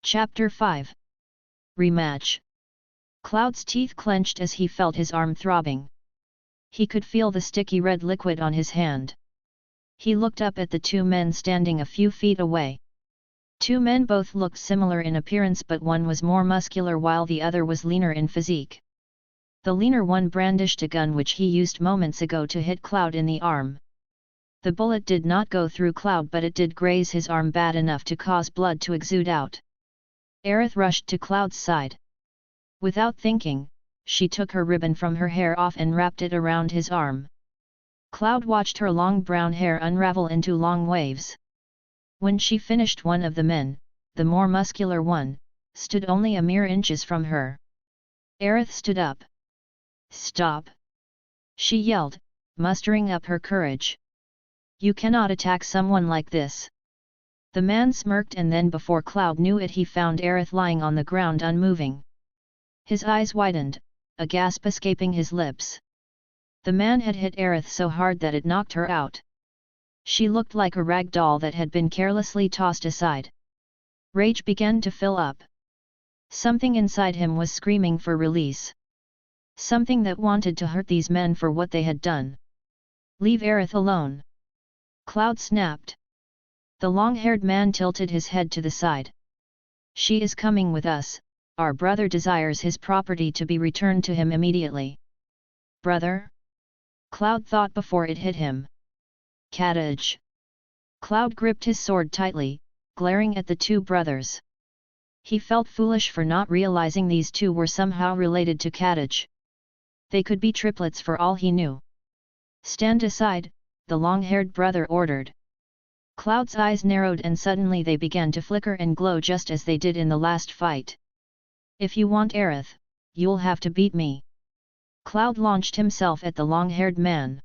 Chapter 5 Rematch. Cloud's teeth clenched as he felt his arm throbbing. He could feel the sticky red liquid on his hand. He looked up at the two men standing a few feet away. Two men both looked similar in appearance, but one was more muscular while the other was leaner in physique. The leaner one brandished a gun which he used moments ago to hit Cloud in the arm. The bullet did not go through Cloud, but it did graze his arm bad enough to cause blood to exude out. Aerith rushed to Cloud's side. Without thinking, she took her ribbon from her hair off and wrapped it around his arm. Cloud watched her long brown hair unravel into long waves. When she finished, one of the men, the more muscular one, stood only a mere inches from her. Aerith stood up. "Stop!" she yelled, mustering up her courage. "You cannot attack someone like this." The man smirked, and then before Cloud knew it, he found Aerith lying on the ground unmoving. His eyes widened, a gasp escaping his lips. The man had hit Aerith so hard that it knocked her out. She looked like a rag doll that had been carelessly tossed aside. Rage began to fill up. Something inside him was screaming for release. Something that wanted to hurt these men for what they had done. "Leave Aerith alone!" Cloud snapped. The long-haired man tilted his head to the side. "She is coming with us. Our brother desires his property to be returned to him immediately." "Brother?" Cloud thought before it hit him. "Kadaj." Cloud gripped his sword tightly, glaring at the two brothers. He felt foolish for not realizing these two were somehow related to Kadaj. They could be triplets for all he knew. "Stand aside," the long-haired brother ordered. Cloud's eyes narrowed and suddenly they began to flicker and glow just as they did in the last fight. "If you want Aerith, you'll have to beat me." Cloud launched himself at the long-haired man.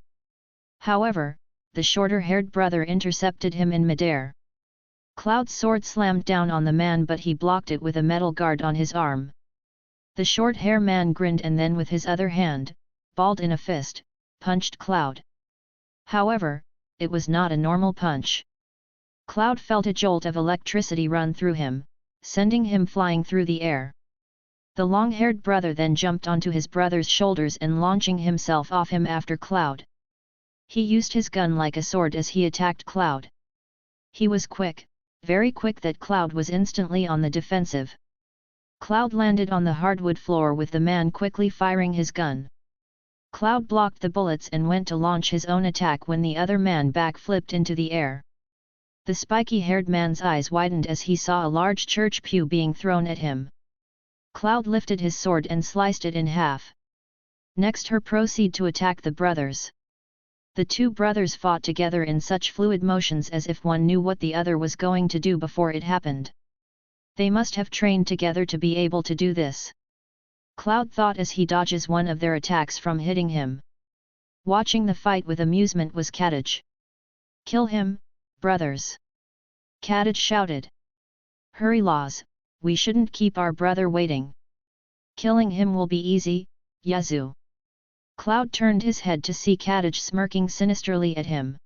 However, the shorter-haired brother intercepted him in midair. Cloud's sword slammed down on the man, but he blocked it with a metal guard on his arm. The short-hair man grinned and then with his other hand, balled in a fist, punched Cloud. However, it was not a normal punch. Cloud felt a jolt of electricity run through him, sending him flying through the air. The long-haired brother then jumped onto his brother's shoulders and launching himself off him after Cloud. He used his gun like a sword as he attacked Cloud. He was quick, very quick, that Cloud was instantly on the defensive. Cloud landed on the hardwood floor with the man quickly firing his gun. Cloud blocked the bullets and went to launch his own attack when the other man backflipped into the air. The spiky-haired man's eyes widened as he saw a large church pew being thrown at him. Cloud lifted his sword and sliced it in half. Next proceed to attack the brothers. The two brothers fought together in such fluid motions as if one knew what the other was going to do before it happened. They must have trained together to be able to do this. Cloud thought as he dodges one of their attacks from hitting him. Watching the fight with amusement was Kadaj. "Kill him, brothers!" Kadaj shouted. "Hurry, Laws, we shouldn't keep our brother waiting. Killing him will be easy, Yazoo." Cloud turned his head to see Kadaj smirking sinisterly at him.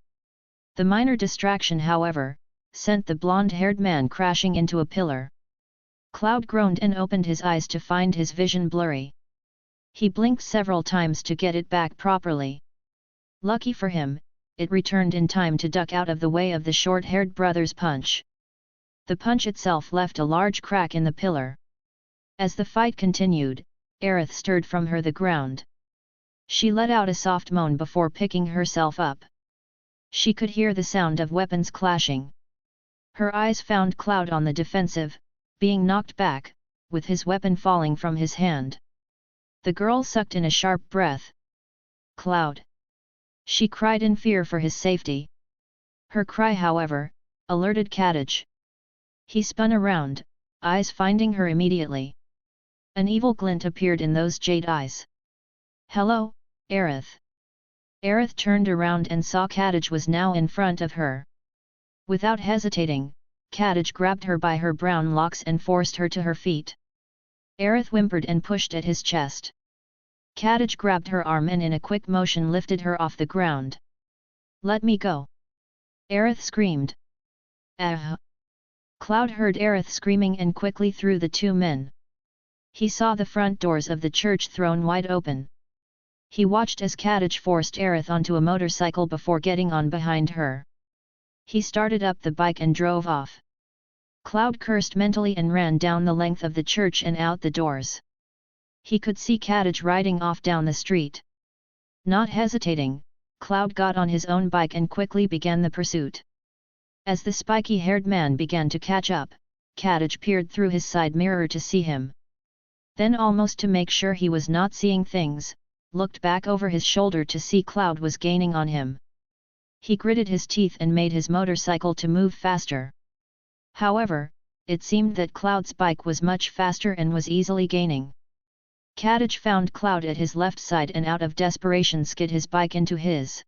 The minor distraction, however, sent the blonde-haired man crashing into a pillar. Cloud groaned and opened his eyes to find his vision blurry. He blinked several times to get it back properly. Lucky for him, it returned in time to duck out of the way of the short-haired brother's punch. The punch itself left a large crack in the pillar. As the fight continued, Aerith stirred from the ground. She let out a soft moan before picking herself up. She could hear the sound of weapons clashing. Her eyes found Cloud on the defensive, being knocked back, with his weapon falling from his hand. The girl sucked in a sharp breath. "Cloud!" she cried in fear for his safety. Her cry, however, alerted Kadaj. He spun around, eyes finding her immediately. An evil glint appeared in those jade eyes. "Hello, Aerith." Aerith turned around and saw Kadaj was now in front of her. Without hesitating, Kadaj grabbed her by her brown locks and forced her to her feet. Aerith whimpered and pushed at his chest. Kadaj grabbed her arm and in a quick motion lifted her off the ground. "Let me go!" Aerith screamed. "Ah!" Cloud heard Aerith screaming and quickly threw the two men. He saw the front doors of the church thrown wide open. He watched as Kadaj forced Aerith onto a motorcycle before getting on behind her. He started up the bike and drove off. Cloud cursed mentally and ran down the length of the church and out the doors. He could see Kadaj riding off down the street. Not hesitating, Cloud got on his own bike and quickly began the pursuit. As the spiky-haired man began to catch up, Kadaj peered through his side mirror to see him. Then, almost to make sure he was not seeing things, looked back over his shoulder to see Cloud was gaining on him. He gritted his teeth and made his motorcycle to move faster. However, it seemed that Cloud's bike was much faster and was easily gaining. Kadaj found Cloud at his left side and out of desperation skid his bike into his.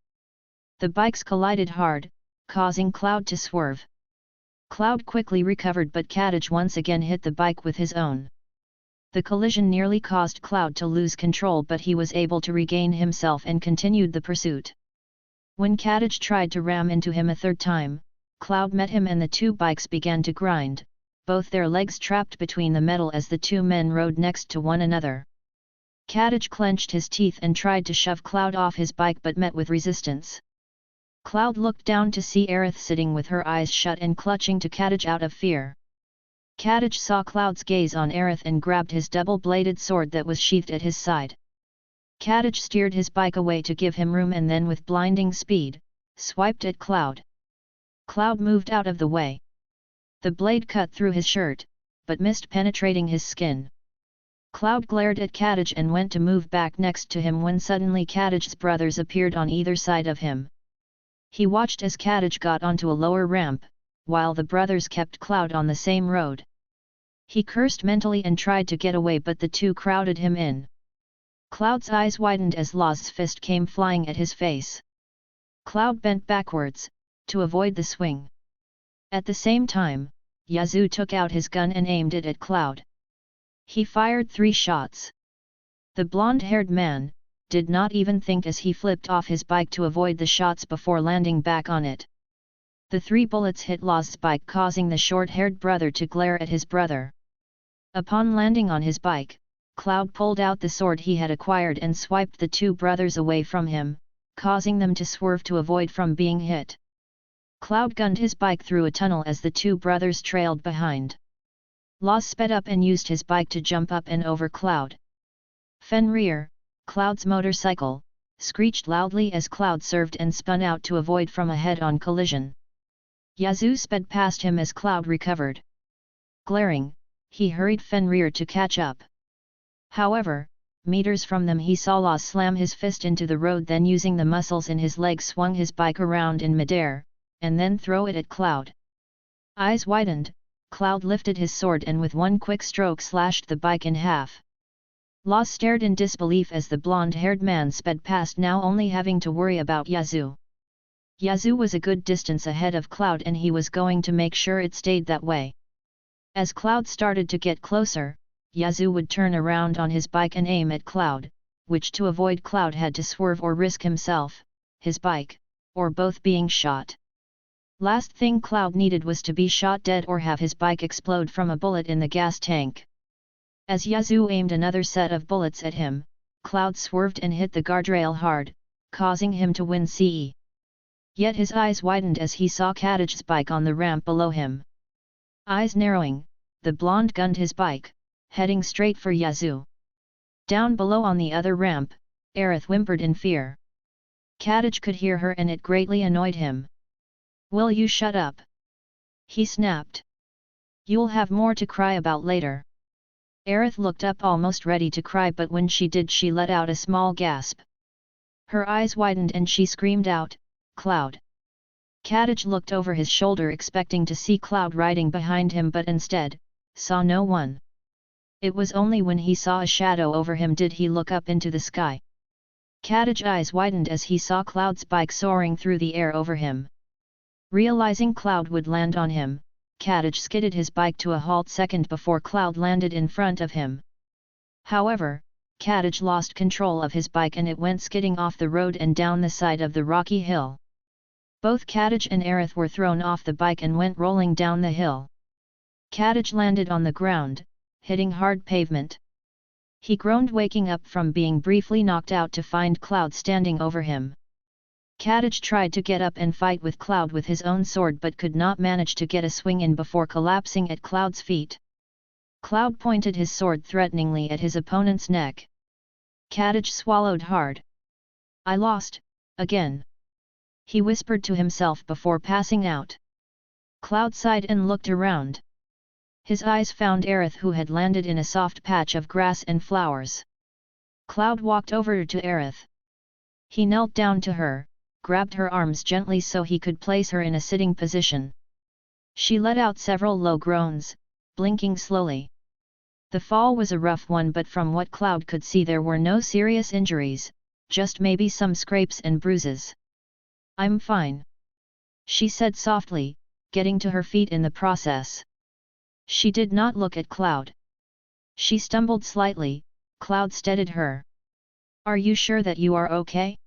The bikes collided hard, causing Cloud to swerve. Cloud quickly recovered, but Kadaj once again hit the bike with his own. The collision nearly caused Cloud to lose control, but he was able to regain himself and continued the pursuit. When Kadaj tried to ram into him a third time, Cloud met him and the two bikes began to grind, both their legs trapped between the metal as the two men rode next to one another. Kadaj clenched his teeth and tried to shove Cloud off his bike but met with resistance. Cloud looked down to see Aerith sitting with her eyes shut and clutching to Kadaj out of fear. Kadaj saw Cloud's gaze on Aerith and grabbed his double-bladed sword that was sheathed at his side. Kadaj steered his bike away to give him room and then with blinding speed, swiped at Cloud. Cloud moved out of the way. The blade cut through his shirt, but missed penetrating his skin. Cloud glared at Kadaj and went to move back next to him when suddenly Kadaj's brothers appeared on either side of him. He watched as Kadaj got onto a lower ramp, while the brothers kept Cloud on the same road. He cursed mentally and tried to get away, but the two crowded him in. Cloud's eyes widened as Law's fist came flying at his face. Cloud bent backwards, to avoid the swing. At the same time, Yazoo took out his gun and aimed it at Cloud. He fired 3 shots. The blonde-haired man did not even think as he flipped off his bike to avoid the shots before landing back on it. The 3 bullets hit Law's bike, causing the short-haired brother to glare at his brother. Upon landing on his bike, Cloud pulled out the sword he had acquired and swiped the 2 brothers away from him, causing them to swerve to avoid from being hit. Cloud gunned his bike through a tunnel as the 2 brothers trailed behind. Law sped up and used his bike to jump up and over Cloud. Fenrir, Cloud's motorcycle, screeched loudly as Cloud swerved and spun out to avoid from a head-on collision. Yazoo sped past him as Cloud recovered. Glaring, he hurried Fenrir to catch up. However, meters from them he saw Law slam his fist into the road, then using the muscles in his legs swung his bike around in midair, and then throw it at Cloud. Eyes widened, Cloud lifted his sword and with one quick stroke slashed the bike in half. Law stared in disbelief as the blonde-haired man sped past, now only having to worry about Yazoo. Yazoo was a good distance ahead of Cloud and he was going to make sure it stayed that way. As Cloud started to get closer, Yazoo would turn around on his bike and aim at Cloud, which to avoid Cloud had to swerve or risk himself, his bike, or both being shot. Last thing Cloud needed was to be shot dead or have his bike explode from a bullet in the gas tank. As Yazoo aimed another set of bullets at him, Cloud swerved and hit the guardrail hard, causing him to win CE. Yet his eyes widened as he saw Kadaj's bike on the ramp below him. Eyes narrowing, the blonde gunned his bike, heading straight for Yazoo. Down below on the other ramp, Aerith whimpered in fear. Kadaj could hear her and it greatly annoyed him. "Will you shut up?" he snapped. "You'll have more to cry about later." Aerith looked up almost ready to cry, but when she did she let out a small gasp. Her eyes widened and she screamed out, "Cloud!" Kadaj looked over his shoulder expecting to see Cloud riding behind him, but instead, saw no one. It was only when he saw a shadow over him did he look up into the sky. Kadaj's eyes widened as he saw Cloud's bike soaring through the air over him. Realizing Cloud would land on him, Kadaj skidded his bike to a halt second before Cloud landed in front of him. However, Kadaj lost control of his bike and it went skidding off the road and down the side of the rocky hill. Both Kadaj and Aerith were thrown off the bike and went rolling down the hill. Kadaj landed on the ground, hitting hard pavement. He groaned, waking up from being briefly knocked out to find Cloud standing over him. Kadaj tried to get up and fight with Cloud with his own sword but could not manage to get a swing in before collapsing at Cloud's feet. Cloud pointed his sword threateningly at his opponent's neck. Kadaj swallowed hard. "I lost, again," he whispered to himself before passing out. Cloud sighed and looked around. His eyes found Aerith, who had landed in a soft patch of grass and flowers. Cloud walked over to Aerith. He knelt down to her, grabbed her arms gently so he could place her in a sitting position. She let out several low groans, blinking slowly. The fall was a rough one, but from what Cloud could see there were no serious injuries, just maybe some scrapes and bruises. "I'm fine," she said softly, getting to her feet in the process. She did not look at Cloud. She stumbled slightly. Cloud steadied her. "Are you sure that you are okay?"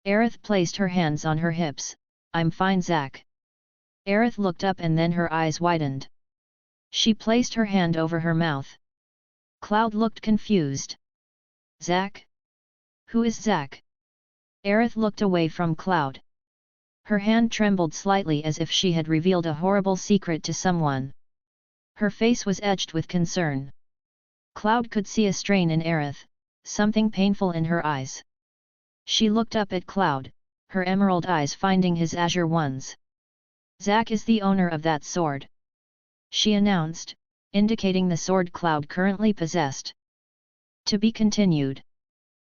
Aerith placed her hands on her hips. "I'm fine, Zack." Aerith looked up and then her eyes widened. She placed her hand over her mouth. Cloud looked confused. "Zack? Who is Zack?" Aerith looked away from Cloud. Her hand trembled slightly as if she had revealed a horrible secret to someone. Her face was etched with concern. Cloud could see a strain in Aerith, something painful in her eyes. She looked up at Cloud, her emerald eyes finding his azure ones. "Zack is the owner of that sword," she announced, indicating the sword Cloud currently possessed. To be continued.